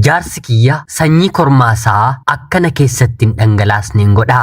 jaarsi kiyya sanyii kormaasaa akkana keessatti hin dhangalaasneen godha.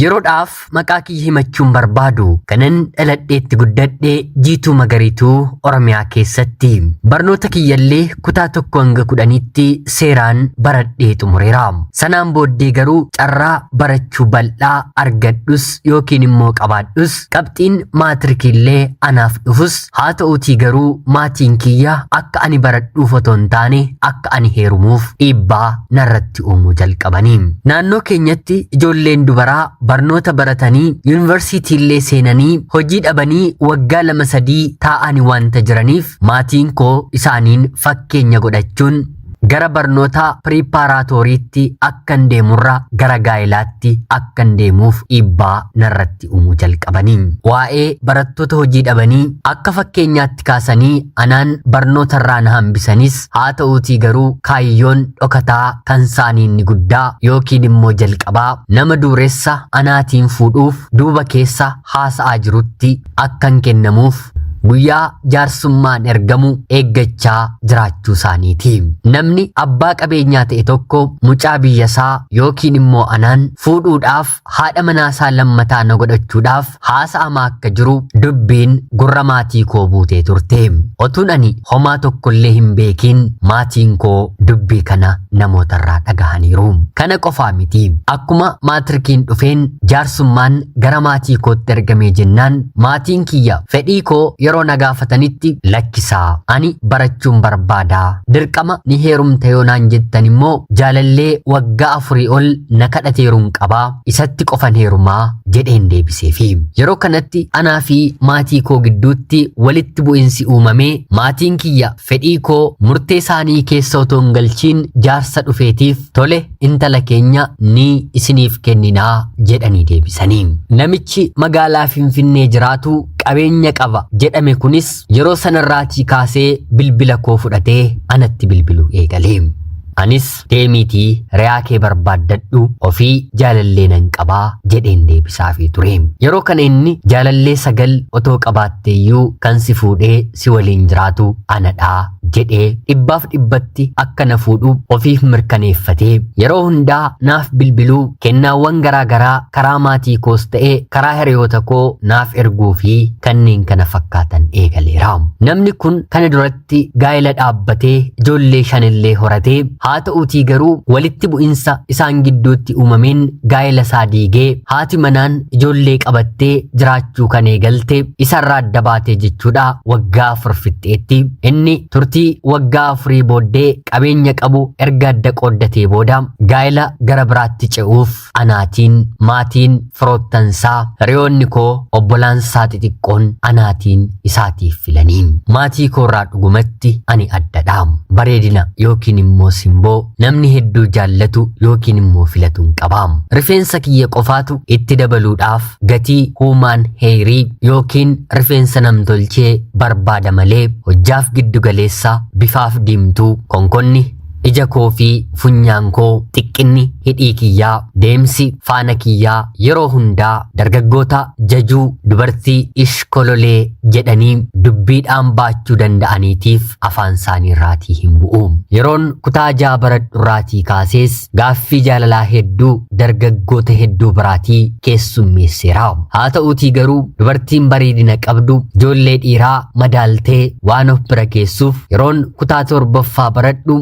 Yeroodhaaf maqaa kiyya himachuun barbaadu kanan dhaladheetti guddadhee Jiituu Magariituu Oromiyaa keessatti barnoota kiyyallee kutaa 1-10tti seeraan baradhee xumureera. Sanaan booddee garuu carraa barachuu bal'aa argadhus yookiin immoo qabaadhus qabxiin maatirikillee anaaf dhufus haa ta'uutii garuu maatiin kiyya akka ani baradhuuf otoo hin taane akka ani heerumuuf dhiibbaa narratti uumuu jalqabanii. Naannoo keenyatti ijoolleen dubaraa barnoota baratanii yuunivarsiitiillee seenanii hojii dhabanii waggaa 2-3 taa'anii wanta jiraniif maatiin koo isaaniin fakkeenya godhachuun gara barnoota piripaaraatooriitti akkan deemurra gara gaa'ilaatti akkan deemuuf dhiibbaa narratti uumuu jalqabanii. Waa'ee barattoota hojii dhabanii akka fakkeenyaatti kaasanii anaan barnootarraa na hambisanis haa ta'uutii garuu kaayyoon dhokataa kan isaanii inni guddaa yookiin immoo jalqabaa nama dureessa anaatiin fuudhuuf duuba keessa haasa'aa jirutti akkan kennamuuf guyyaa jaarsummaan ergamu eeggachaa jiraachuu isaaniiti. Namni abbaa qabeenyaa ta'e tokko mucaa biyyasaa yookiin immoo anaan fuudhuudhaaf haadha manaasaa lammataa na godhachuudhaaf haasa'amaa akka jiru dubbiin gurra maatii koo buutee turte. Otuun ani homaa tokkollee hin beekiin maatiin koo dubbii kana namootarraa dhagahaniiru. Kana qofaa miti. Akkuma maatirikiin dhufeen jaarsummaan gara maatii kootti ergamee jennaan maatiin kiyya fedhii koo yeroo na gaafatanitti lakkisaa ani barachuun barbaadaa dirqama ni heerumta yoo naan jettan immoo jaalallee waggaa 4 ol na kadhateeruun qabaa isatti qofan heerumaa jedheen deebiseefi. Yeroo kanatti anaa fi maatii koo gidduutti walitti bu'insi uumamee maatiin kiyya fedhii koo murtee isaanii keessa otoo hin galchiin jaarsa dhufeetiif tole intala keenya ni isiniif kenninaa jedhanii deebisanii. Namichi magaalaa Finfinnee jiraatu qabeenya qaba jedhame kunis yeroo sanarraatii kaasee bilbila koo fudhatee anatti bilbiluu eegale. Anis deemiitii re'aa kee barbaaddadhu ofii jaalallee nan qabaa jedheen deebisaafii ture. Yeroo kana inni jaalallee 9 otoo qabaatteeyyuu kan si fuudhee si waliin jiraatu anadhaa jedhee 100% akka na fuudhu ofiif mirkaneeffatee yeroo hundaa naaf bilbiluu kennaawwan garaagaraa karaa maatii koos ta'ee karaa hiriyoota koo naaf erguu fi kanneen kana fakkaatan eegaleera. Namni kun kana duratti gaa'ela dhaabbatee ijoollee 5 horatee haa ta'uutii garuu walitti bu'insa isaan gidduutti uumameen gaa'ela isaa diigee haati manaan ijoollee qabattee jiraachuu kan eegalte isarraa adda baatee jechuudha waggaa 4 fixxeetti. Inni turtii waggaa 4 booddee qabeenya qabu erga adda qooddatee booda gaa'ela gara biraatti ce'uuf anaatiin maatiin firoottansaa hiriyoonni koo obbolaansaa xixiqqoon anaatiin isaatiif filanii. Maatii koorraa dhugumatti ani addadha. Bareedina yookiin immoo simboo namni hedduu jaallatu yookiin immoo filatu hin qabaam. Rifeensa kiyya qofaatu itti dabaluudhaaf gatii huumaan heerii yookiin rifeensa namtolchee barbaada malee hojjaaf giddu galeessa bifaaf diimtuu konkonni ija koo fi funyaan koo xiqqinni hidhii kiyyaa deemsi faana kiyyaa yeroo hundaa dargaggoota jajuu dubartii ishkololee jedhanii dubbiidhaan baachuu danda'aniitiif afaan isaanii irraatii hin bu'u. Yeroon kutaa 6 baradhurraatii kaasees gaaffii jaalalaa hedduu dargaggoota hedduu biraatii keessummeesseera. Haa ta'uutii garuu dubartiin bareedina qabdu ijoollee dhiiraa madaaltee waan of bira geessuuf yeroon kutaa 7ffaa baradhu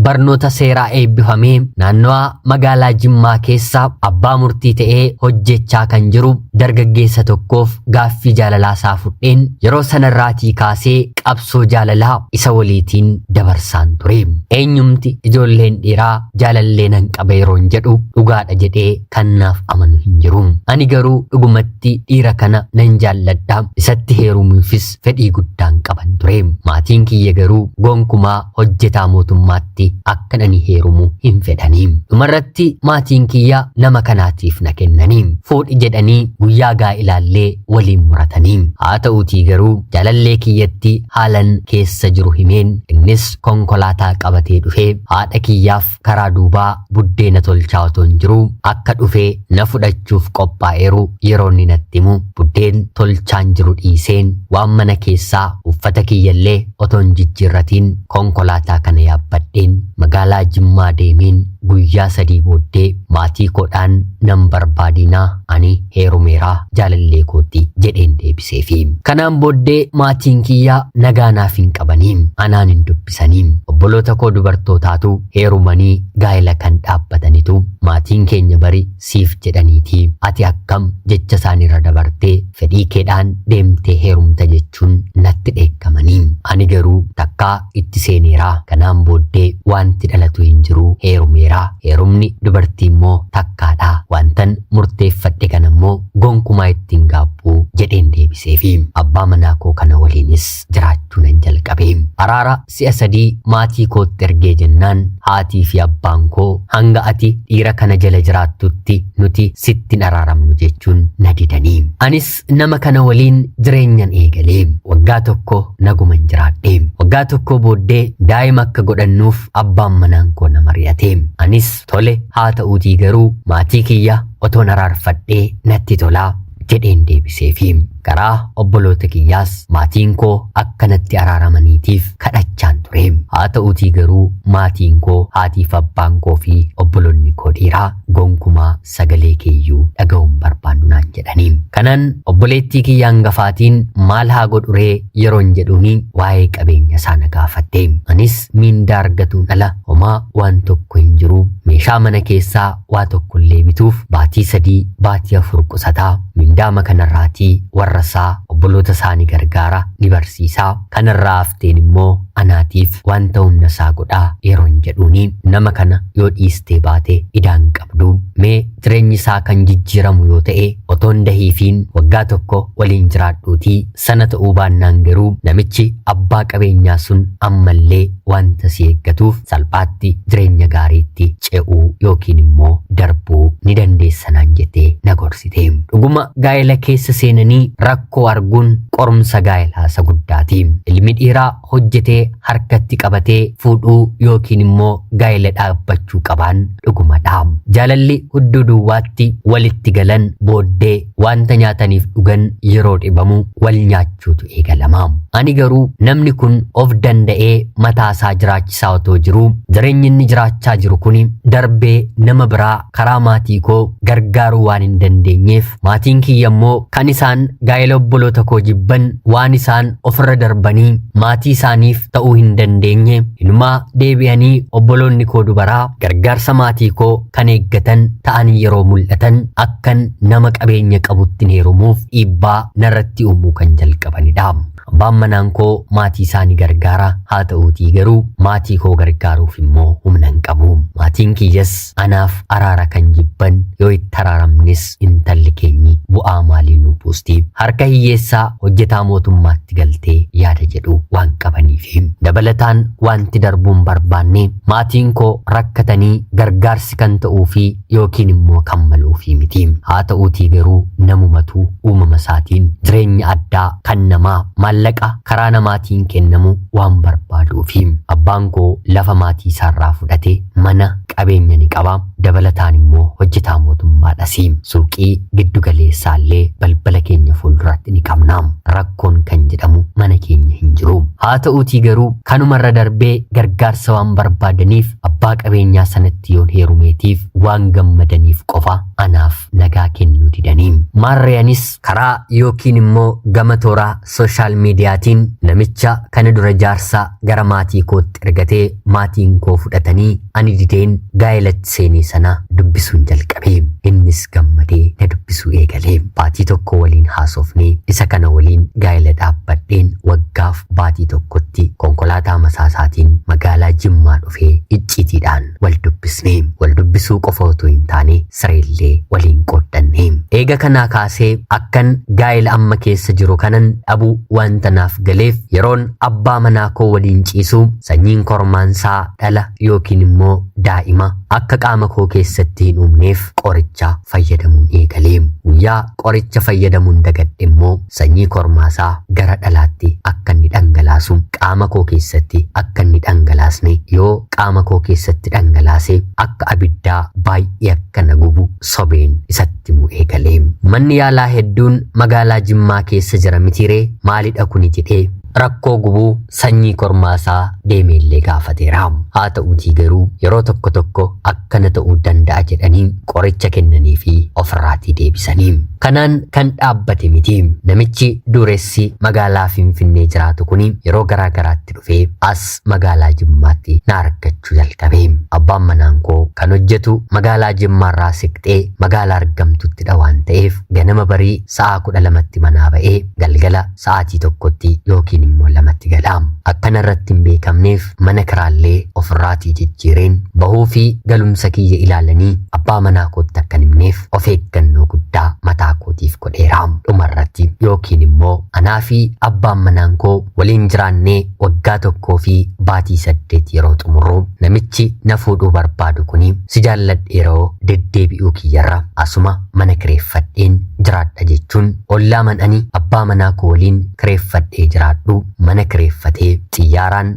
barnoota seeraa eebbifamee naannawaa magaalaa Jimmaa keessa abbaa murtii ta'ee hojjechaa kan jiru dargaggeessa tokkoof gaaffii jaalalaa isaa fudheen yeroo sanarraatii kaasee qabsoo jaalalaa isa waliitiin dabarsaan ture. Eenyumti ijoolleen dhiiraa jaalallee nan qaba yeroon jedhu dhugaadha jedhee kan naaf amanu hin jiru. Ani garuu dhugumatti dhiira kana nan jaalladha isatti heerumuufis fedhii guddaan qaban ture. Maatiin kiyya garuu gonkumaa hojjetaa mootummaatti akkan ani heerumu hin fedhanii. Dhumarratti maatiin kiyya nama kanaatiif na kennanii fuudhi jedhanii guyyaa gaa'ilaallee waliin muratanii. Haa ta'uutii garuu jaalallee kiyyatti haalan keessa jiru himeen innis konkolaataa qabatee dhufee haadha kiyyaaf karaa duubaa buddeena tolchaa otoo hin jiru akka dhufee na fudhachuuf qophaa'eeru yeroo inni natti himu buddeen tolchaan jiru dhiiseen waan mana keessaa uffata kiyyallee otoo hin jijjiirratiin konkolaataa kana yaabbadheen magaalaa Jimmaa deemeen guyyaa 3 booddee maatii koodhaan nan barbaadinaa ani heerumeeraa jaalallee kootti jedheen deebiseefi. Kanaan booddee maatiin kiyyaa nagaanaaf hin qabaniin anaan hin dubbisaniin obboloota koo dubartootaatu heerumanii gaa'ela kan dhaabbatanitu maatiin keenya bari siif jedhaniiti ati akkam jecha isaanirra dabartee fedhii keedhaan deemtee heerumta jechuun natti dheekkamanii. Ani garuu takkaa itti seeneeraa kanaan booddee wanti dhalatu hin jiru heerumeeraa. Heerumni dubartii immoo takkaadha wantan murteeffadhe kan ammoo gonkumaa ittiin gaabbuu jedheen deebiseefi abbaa manaa koo kana waliinis jiraachuu nan jalqabe. Araara si'a 3 maatii kootti ergee jennaan haatii fi abbaan koo hanga ati dhiira kana jala jiraattutti nuti sittin araaramnu jechuun na didanii. Anis nama kana waliin jireenyan eegalee waggaa tokko naguman jiraadhe. Waggaa tokko booddee daa'ima akka godhannuuf abbaan manaan koo na mari'ate. Anis tole haa ta'uutii garuu maatii kiyya otoon araarfadhee natti tolaa jedheen deebiseefi. Karaa obboloota kiyyaas maatiin koo akkanatti araaramaniitiif kadhachaan ture. Haa ta'uutii garuu maatiin koo haatiif abbaan koo fi obboloonni koo dhiiraa gonkumaa sagalee keeyyuu dhaga'uun barbaannu naan jedhanii. Kanan obboleettii kiyya hangafaatiin maal haa godhuree yeroon jedhuuni waa'ee qabeenya isaa na gaafadhe. Anis miindaa argatuun ala homaa waan tokko hin jiru meeshaa mana keessaa waa tokkollee bituuf baatii 3 baatii 4 qusataa mindaama kanarraatii warrasaa obboloota isaanii gargaara ni barsiisaa. Kanarraa hafteen immoo anaatiif wanta humna isaa godhaa yeroon jedhuuni nama kana yoo dhiistee baate idaan qabdu mee jireenyi isaa kan jijjiiramu yoo ta'e otoon dahiifiin waggaa tokko waliin jiraadhuutii sana ta'uu baannaan garuu namichi abbaa qabeenyaa sun ammallee wanta si eeggatuuf salphaatti jireenya gaariitti ce'uu yookiin immoo darbuu ni dandeessanaan jettee na gorsite. Dhuguma gaa'ela keessa seenanii rakkoo arguun qorumsa gaa'elaa isa guddaati. Ilmi dhiiraa hojjetee harkatti qabatee fuudhuu yookiin immoo gaa'ela dhaabbachuu qabaan dhugumadha. Jaalalli hudduu duwwaatti walitti galan booddee wanta nyaataniif dhugan yeroo dhibamu wal nyaachuutu eegalama. Ani garuu namni kun of danda'ee mataasaa jiraachisaa otoo jiru jireenyi inni jiraachaa jiru kun darbee nama biraa karaa maatii koo gargaaruu waan hin dandeenyeef maatiin kiyya immoo kan isaan gaa'ela obboloota koo jibban waan isaan ofirra darbanii maatii isaaniif ta'uu hin dandeenye inumaa deebi'anii obboloonni koo dubaraa gargaarsa maatii koo kan eeggatan ta'anii yeroo mul'atan akkan nama qabeenya qabutti heerumuuf dhiibbaa narratti uumuu kan jalqabanidha. Abbaan manaan koo maatii isaanii gargaara haa ta'uutii garuu maatii koo gargaaruuf immoo humna hin qabu. Maatiin kiyyas anaaf araara kan jibban yoo itti araaramnes intalli keenyi bu'aa maalii nu buusti harka hiyyeessaa hojjetaa mootummaatti galtee yaada jedhu waan qabaniif. Dabalataan wanti darbuun barbaanne maatiin koo rakkatanii gargaarsi kan ta'uu fi yookiin immoo kan maluufi miti. Haa ta'uutii garuu namumatu uumama isaatiin jireenya addaa kan namaa maallaqa karaa namaatiin kennamu waan barbaaduufi abbaan koo lafa maatii isaarraa fudhate mana qabeenya ni qaba. Dabalataan immoo hojjetaa mootummaadhas. Suuqii giddu galeessaallee balbala keenya fuulduratti ni qabna. Rakkoon kan jedhamu mana keenya hin jiru. Haa ta'uutii garuu kanumarra darbee gargaarsa waan barbaadaniif abbaa qabeenyaa sanatti yoon heerumeetiif waan gammadaniif qofa anaaf nagaa kennuu didanii. Maarreeyanis karaa yookiin immoo gama tooraa sooshaal miidiyaatiin namicha kana dura jaarsaa gara maatii kootti ergatee maatiin koo fudhatanii ani dideen gaa'elatti seenee sana dubbisuun jalqabe. Innis gammadee na dubbisuu eegalee baatii tokko waliin haasofnee isa kana waliin gaa'ela dhaabbadheen waggaaf baatii tokkotti konkolaataa masaasaatiin magaalaa Jimmaa dhufee iccitiidhaan wal dubbisnee wal dubbisuu qofa otoo hin taane sireellee waliin qooddanne. Eega kanaa kaasee akkan gaa'ela amma keessa jiru kanan dhabuu wanta naaf galeef yeroon abbaa manaa koo waliin ciisu sanyiin kormaansaa dhala yookiin immoo daa'ima akka qaama koo keessatti hin uumneef qoricha fayyadamuun eegalee. Guyyaa qoricha fayyadamuun dagadhe immoo sanyii kormaasaa gara dhalaatti akka inni dhangalaasu qaama koo keessatti akka inni dhangalaasne yoo qaama koo keessatti dhangalaase akka abiddaa baay'ee akka na gubu sobeen isatti mu eegalee. Manni yaalaa hedduun magaalaa Jimmaa keessa jira mitiree maalidha kuni jedhee rakkoo gubuu sanyii kormaasaa deemeellee gaafateera. Haa ta'uutii garuu yeroo tokko tokko akkana ta'uu danda'a jedhanii qoricha kennanii fi ofirraatii deebisanii. Kanaan kan dhaabbate miti. Namichi dureessi magaalaa Finfinnee jiraatu kuni yeroo garaa garaatti dhufee as magaalaa Jimmaatti na argachuu jalqabe. Abbaan manaan koo kan hojjetu magaalaa Jimmaarraa siqxee magaalaa argamtuttidha waan ta'eef ganama barii sa'a 12tti manaa ba'ee galgala sa'aatii 1tti yookiin immoo 2tti galaam. Akkana irratti hin beekamneef mana kiraallee ofirraatii jijjiireen bahuu fi galumsa kiyya ilaalanii abbaa manaa kootti akka hin himneef of eeggannoo guddaa mataa kootiif godheeraam. Dhumarratti yookiin immoo anaa fi abbaan manaan koo waliin jiraannee waggaa 1 fi baatii 8 yeroo xumurru namichi na fuudhuu barbaadu kuni si jaalladheeroo deddeebi'uu kiyyarra asuma mana kireeffadheen jiraadha jechuun ollaa man'anii abbaa manaa koo waliin kireeffadhee jiraadhu mana kireeffatee xiyyaaraan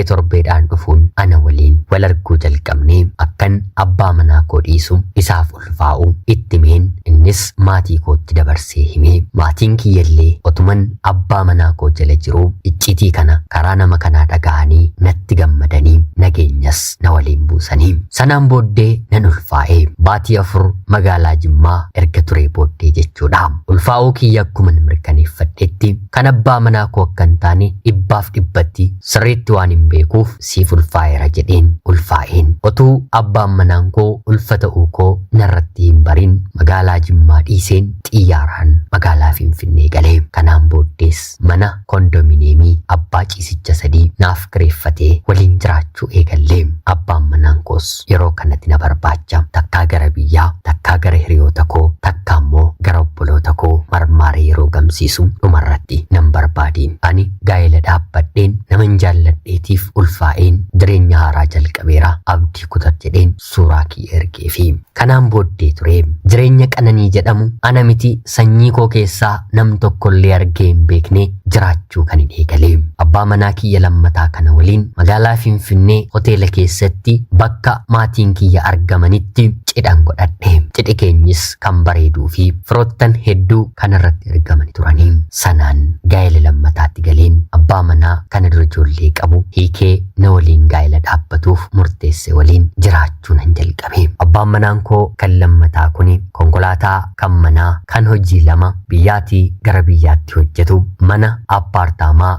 torbeedhaan dhufuun ana waliin wal arguu jalqabnee akkan abbaa manaa koo dhiisu isaaf ulfaa'u itti meen innis maatii kootti dabarsee himee maatiin kiyyallee otuman abbaa manaa koo jala jiru iccitii kana karaa nama kanaa dhaga'anii natti gammadanii nageenyas na waliin buusanii. Sanaan booddee nan ulfaa'ee baatii 4 magaalaa Jimmaa erga turee booddee jechuudha. Ulfaa'uu kiyya akkuma mirkaneeffadhetti kan abbaa manaa koo akkan taane dhibbaaf dhibbatti sirriitti waan hin beekuuf siif ulfaa'eera jedheen ulfaa'een. Otuu abbaan manaan koo ulfa ta'uu koo narratti hin barin magaalaa Jimmaa dhiiseen xiyyaaraan magaalaa Finfinnee galee. Kanaan booddees mana kondominiyeemii abbaa ciisicha 3 naaf kireeffatee waliin jiraachuu eegallee. Abbaan manaan koos yeroo kanatti na barbaacha takkaa gara biyyaa takkaa gara hiriyoota koo takkaa immoo gara obboloota koo marmaaree yeroo gamsiisu dhumarratti nan barbaadiin ani gaa'ela dhaabbadheen naman jaalladheetiif ulfaa'een jireenya haaraa jalqabeera abdii kutat jedheen suuraa kiyya ergee fi kanaan booddee ture jireenya qananii jedhamu ana miti sanyii koo keessaa nam tokkollee argee hin beekne jiraachuu kan hin eegalee. Abbaa manaa kiyya lammataa kana waliin magaalaa Finfinnee hoteela keessatti bakka maatiin kiyya argamanitti cidhan godhadhe. Cidhi keenyis kan bareeduu fi firoottan hedduu kanarratti argamani turanii. Sanaan gaa'ela lammataatti galeen abbaa manaa kana dura ijoollee qabu hiikee na waliin gaa'ela dhaabbatuuf murteesse waliin jiraachuu nan jalqabe. Abbaan manaan koo kan lammataa kuni konkolaataa kan manaa kan hojii 2 biyyaatii gara biyyaatti hojjetu mana appaartaamaa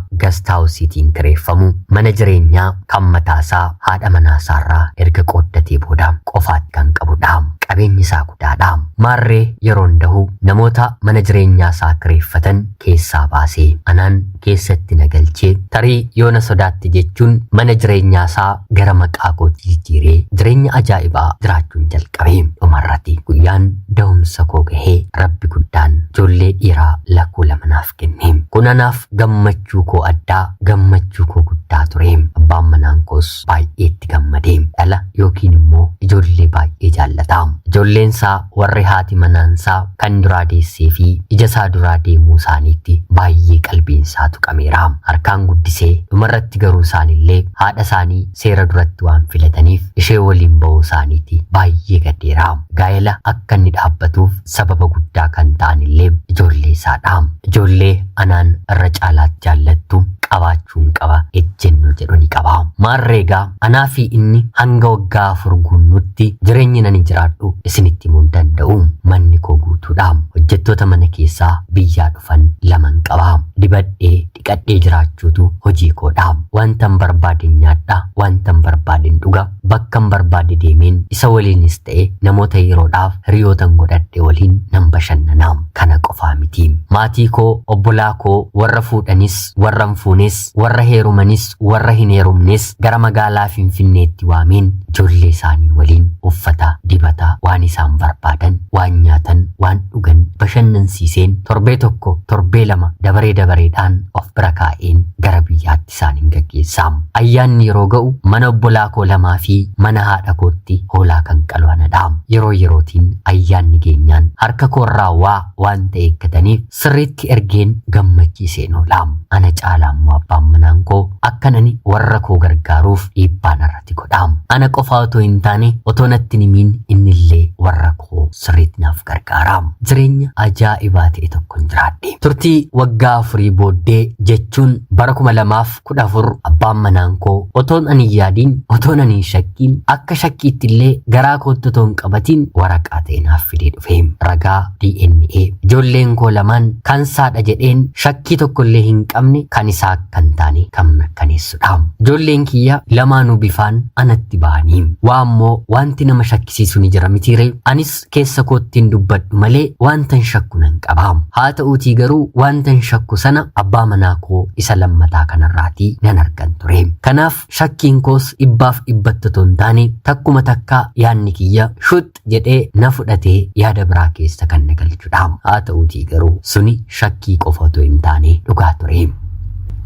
gastaawusiitiin kireeffamu mana jireenyaa kan mataasaa haadha manaasaarraa erga qooddatee booda qofaatti kan qabudha. Qabeenyi isaa guddaadha. Maarree yeroon dahu namoota mana jireenyaa isaa kireeffatan keessaa baasee anaan keessatti na galchee tarii yoo na sodaatti jechuun mana jireenyaa isaa gara maqaa kootti jijjiiree jireenya ajaa'ibaa jiraachuun jalqabe. Dhumarratti guyyaan dahumsa koo gahee rabbi guddaan ijoollee dhiiraa lakkuu 2 naaf kenne. Kun anaaf gammachuu koo addaa gammachuu koo guddaa ture. Abbaan manaan koos baay'eetti gammadee dhala yookiin immoo ijoollee baay'ee jaallata. Ijoolleen isaa warri haati manaansaa kan duraa deessee fi ija isaa duraa deemuu isaaniitti baay'ee qalbiin isaa tuqameera. Harkaan guddisee dhumarratti garuu isaanillee haadha isaanii seera duratti waan filataniif ishee waliin ba'uu isaaniitti baay'ee gaddeera. Gaa'ela akka inni dhaabbatuuf sababa guddaa kan ta'anillee ijoollee isaadha. Ijoollee anaan irra caalaatti jaallattu qabaachuun qaba ejjennoo jedhu ni qaba. maarreegaa anaa fi inni hanga waggaa 4 guunnutti jireenyi nani jiraadhu isinitti himuun danda'u. Manni koo guutuudha. Hojjettoota mana keessaa biyyaa dhufan 2 qaba. Dibadhee dhiqadhee jiraachuutu hojii koodha. Wantan barbaade nyaadha, wantan barbaade dhuga, bakkan barbaade deemeen isa waliinis ta'e namoota yeroodhaaf hiriyootan godhadhe waliin nan bashannana. Kana qofaa miti. Maatii koo, obbolaa koo warra fuudhanis, warra hin fuunes, warra heerumanis, warra hin heerumnes gara magaalaa Finfinneetti waameen ijoollee isaanii waliin uffata, dibata, waan isaan barbaadan, waan nyaatan, waan dhugan bashannansiiseen torbee tokko, torbee 2 dabareedhaan of bira kaa'een gara biyyaatti isaaniin gaggeessaam. Ayyaanni yeroo ga'u mana obbolaa koo 2 fi mana haadha kootti hoolaa kan qalu anadha. Yeroo yerootiin ayyaanni geenyaan harka koorraa waan ta'e eeggataniif sirriitti ergeen gammachiiseen oolaam. Ana caalaa immoo abbaan manaan koo akkanani warra koo gargaaruuf dhiibbaan irratti godhaam. Ana qofaa otoo hin taane otoo natti himiin innillee warra koo sirriitti naaf gargaaraam. Jireenya ajaa'ibaa ta'e tokkon jiraadhe. Turtii waggaa 4 booddee jechuun bara 2014 abbaan manaan koo otoon ani yaadiin, otoon ani shakkiin, akka shakkiitti illee garaa kootti otoo hin qabatiin waraqaa ta'e naaf fidee dhufe. Ragaa DNA ijoolleen koo 2 kan saadha jedheen shakkii tokkollee hin qabne kan isaa kan taane kan mirkaneessudha. Ijoolleen kiyya lamaanuu bifaan anatti ba'anii. Waammoo wanti nama shakkisiisu ni jira mitiire. Anis keessa koottiin dubbadhu malee wantan shakku nan qaba. Haa ta'uutii garuu wantan shakku sana abbaa manaa koo isa lammataa kanarraatii nan argan ture. Kanaaf shakkiin koos 100% otoo hin taane takkuma takkaa yaadni kiyya shut jedhee na fudhatee yaada biraa keessa kan na galchudha. Haa ta'uutii garuu suni shakkii qofa otoo hin taane dhugaa ture.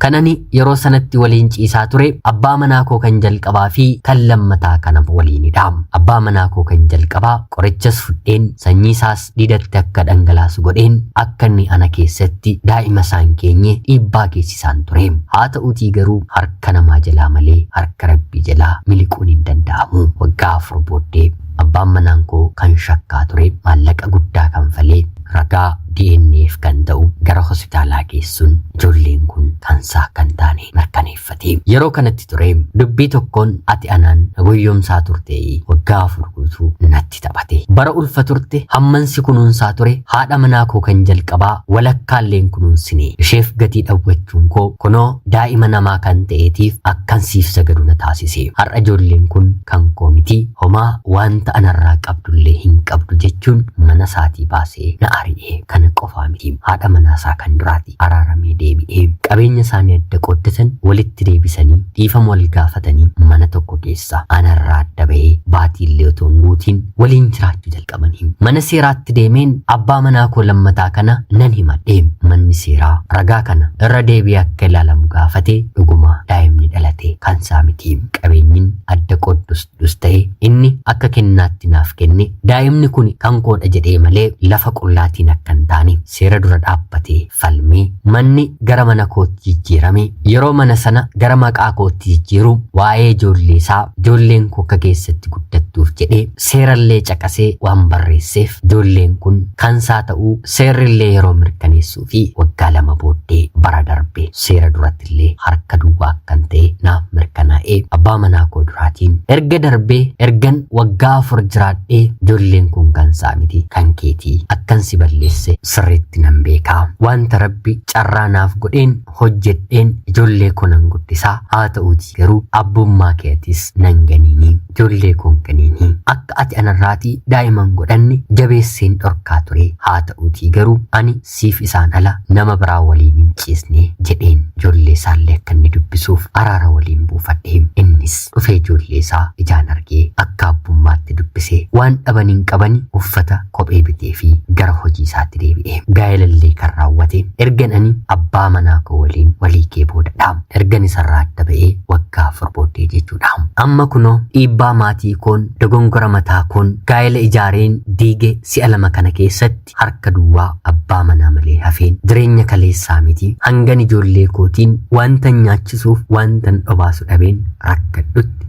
Kanani yeroo sanatti waliin ciisaa ture abbaa manaa koo kan jalqabaa fi kan lammataa kana waliinidha. Abbaa manaa koo kan jalqabaa qorichas fudheen sanyii isaas didatti akka dhangalaasu godheen akka inni ana keessatti daa'ima isaan keenye dhiibbaa geessisaan ture. Haa ta'uutii garuu harka namaa jalaa malee harka rabbii jalaa miliquun hin danda'amu. Waggaa 4 booddee abbaan manaan koo kan shakkaa ture maallaqa guddaa kanfalee ragaa DNAf kan ta'u gara hospitaalaa geessuun ijoolleen kun kan isaa kan taane mirkaneeffate. Yeroo kanatti ture dubbii tokkoon ati anaan guyyoomsaa turte waggaa 4 guutuu natti taphate. Bara ulfa turte hammansi kunuunsaa ture haadha manaa koo kan jalqabaa walakkaalleen kunuunsine. Isheef gatii dhawwachuun koo kunoo daa'ima namaa kan ta'eetiif akkan siif sagadu na taasise. Har'a ijoolleen kun kan koo miti homaa wanta anarraa qabdullee hin qabdu jechuun mana isaatii baasee na ari'ee. Kana qofaa miti haadha manaasaa kan duraati araaramee deebi'ee qabeenya isaanii adda qooddatan walitti deebisanii dhiifama wal gaafatanii mana tokko keessa anarraa adda bahee baatiillee otoo hin guutiin waliin jiraachuu jalqabanii. Mana seeraatti deemeen abbaa manaa koo lammataa kana nan himadhe. Manni seeraa ragaa kana irra deebi'ee akka ilaalamu gaafate dhuguma daa'imni dhalate kan isaa miti. Qabeenyin adda qooddus ta'e inni akka kennaatti naaf kenne daa'imni kun kan koodha jedhee malee lafa qullaatiin akka hin taane seera dura dhaabbatee falmee manni gara mana kootti jijjiirame. Yeroo mana sana gara maqaa kootti jijjiiru waa'ee ijoollee isaa ijoolleen koo akka keessatti guddattuuf jedhee seerallee caqasee waan barreesseef ijoolleen kun kan isaa ta'uu seerrillee yeroo mirkaneessuu fi waggaa 2 booddee bara darbe seera durattillee harka duwwaa kan ta'e naaf mirkanaa'ee abbaa manaa koo duraatiin erga darbee ergan waggaa 4 jiraadhee ijoolleen kun kan isaa miti kan keetii akkan si balleesse sirriitti nan beekaa. Wanta rabbi carraa naaf godheen hojjedheen ijoollee koo nan guddisaa. Haa ta'uutii garuu abbummaa keetis nan ganiinii ijoollee koon ganiinii akka ati anarraatii daa'iman godhanne jabeesseen dhorkaa ture. Haa ta'uutii garuu ani siif isaan ala nama biraa waliin hin ciisne jedheen ijoollee isaallee akka inni dubbisuuf araara waliin buufadhe. Innis dhufee ijoollee isaa ijaan argee akka abbummaatti dubbisee waan dhaban hin qabani uffata kophee bitee fi gara hojii isaatti deebi'e. Gaa'ilallee kan raawwate ergan ani abbaa manaa koo waliin walii kee boodadha. Ergan isarraa adda ba'ee waggaa 4 booddee jechuudha. Amma kunoo dhiibbaa maatii koon dogongora mataa koon gaa'ela ijaareen diige si'a 2 kana keessatti harka duwwaa abbaa manaa malee hafeen jireenya kaleessaa miti hangan ijoollee kootiin wanta nyaachisuuf wantan dhobaasu dhabeen rakkadhutti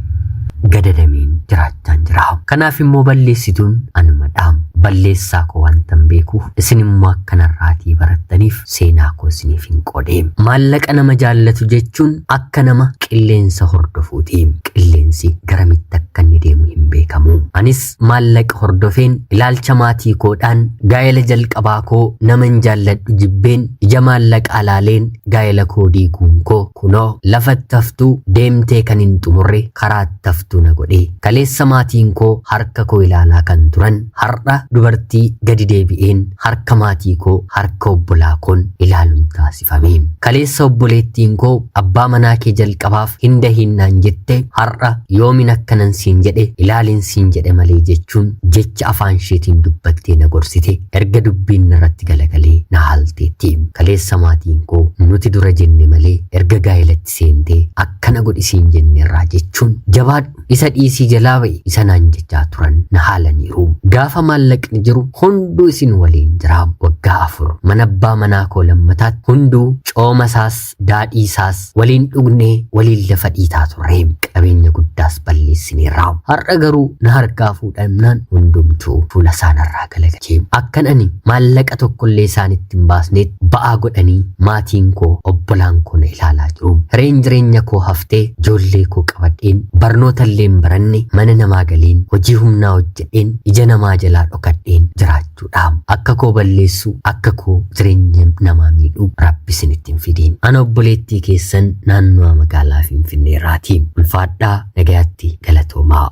gadadameen jiraachaan jira. Kanaaf immoo balleessituun anumadha. Balleessaa koo wantan beekuuf isin immoo akkanarraatii barattaniif seenaa koo isiniif hin qoodee. Maallaqa nama jaallatu jechuun akka nama qilleensa hordofuuti. Qilleensi garamitti akka inni deemu hin beekamu. Anis maallaqa hordofeen ilaalcha maatii koodhaan gaa'ela jalqabaa koo naman jaalladhu jibbeen ija maallaqa alaaleen gaa'ela koo diiguun koo kunoo lafatti haftuu deemtee kan hin xumurre karaatti haftuu na godhe. Kaleessa maatiin koo harka koo ilaalaa kan turan har'a dubartii gadi deebi'een harka maatii koo harka obbolaa koon ilaaluun taasifame. Kaleessa obboleettiin koo abbaa manaa kee jalqabaaf hinda hinnaan jette har'a yoomin akkanan siin jedhe ilaalin siin jedhe malee jechuun jecha afaan isheetiin dubbattee na gorsite. Erga dubbiin narratti galagalee na haalteetti. Kaleessa maatiin koo nuti dura jenne malee erga gaa'elatti seentee akkana godhi siin jenneerraa jechuun jabaadhu isa dhiisii jalaa ba'e isa naan jechaa turan na haalaniiru. Gaafa maallaqni jiru hunduu isin waliin jira. Waggaa 4 mana abbaa manaa koo lammataatti hunduu cooma isaas daadhii isaas waliin dhugnee waliin lafa dhiitaa turre. Qabeenya guddaas balleessineerra. Har'a garuu na harkaa fuudhamnaan hundumtuu fuula isaanirraa galagalchee akkan ani maallaqa tokkollee isaanitti hin baasneet ba'aa godhanii maatiin koo obbolaan koo na ilaalaa jiru. Hireen jireenya koo haftee ijoollee koo qabadheen barnoota illee hin baranne mana namaa galeen hojii humnaa hojjedheen ija namaa jalaa dhokadheen jiraachuudha. Akka koo balleessu akka koo jireenya namaa miidhu rabbi isinitti hin fidiin. Ana obboleettii keessan naannoo magaalaa Finfinneerraati. Ulfaadhaa nagayaatti galatoomaa.